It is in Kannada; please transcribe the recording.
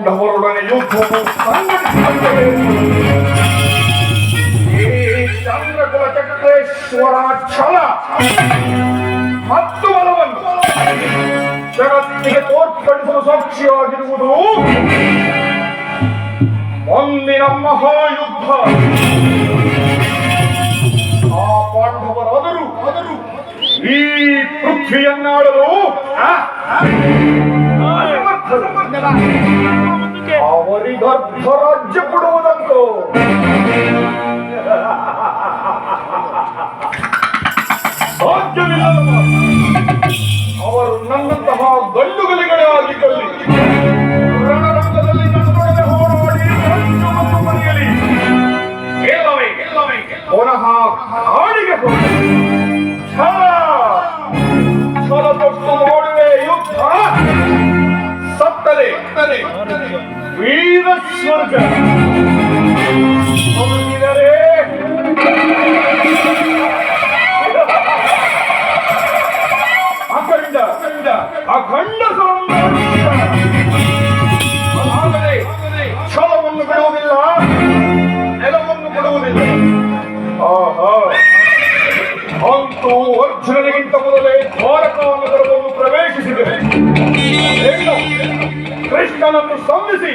ಪಾಂಡವರೊಡನೆ ಯುದ್ಧವು ಸಂಘಟಿಸುತ್ತದೆ. ಈ ಚಂದ್ರಕುಲ ಚಕ್ರೇಶ್ವರ ಛಲ ಮತ್ತು ಬಲವನ್ನು ಜಗತ್ತಿಗೆ ತೋರ್ಪಡಿಸಲು ಸಾಕ್ಷಿಯಾಗಿರುವುದು ಮುಂದಿನ ಮಹಾಯುದ್ಧ. ಆ ಪಾಂಡವರಾದರೂ ಈ ಪೃಥ್ವಿಯನ್ನಾಡಲು ಅವರಿಗರ್ಧ ರಾಜ್ಯ ಕೊಡುವುದಂತೂ ಸಾಧ್ಯವಿಲ್ಲ. ಅವರು ನನ್ನಂತಹ ಗಂಡುಗಲಿಗಳೇ ಆಗಿದ್ದಲ್ಲಿ ರಣರಂಗದಲ್ಲಿ ನನ್ನೊಡನೆ ಹೋರಾಡಿ ರಾಜ್ಯವನ್ನು ಪಡೆಯಲಿ. ಎಲ್ಲವೇ ಪುನಃ ಕಾಡಿಗೆ ಹೋಗಿ ಛಲದೊಟ್ಟು ಮಾಡುವೆ ಯುದ್ಧ. ಸತ್ತರೆ ವೀರ ಸ್ವರ್ಗ, ಮುಗಿದರೆ ಅಖಂಡ ಸೌಂದರ್ಯ. ಆದರೆ ಛಲವನ್ನು ಬಿಡುವುದಿಲ್ಲ, ನೆಲವನ್ನು ಬಿಡುವುದಿಲ್ಲ. ಆಹಾ, ಅಂತೂ ಅರ್ಜುನನಿಗಿಂತ ಮೊದಲೇ ದ್ವಾರಕಾ ನಗರವನ್ನು ಪ್ರವೇಶಿಸಿದೆ. ಕೃಷ್ಣನನ್ನು ಸಂಧಿಸಿ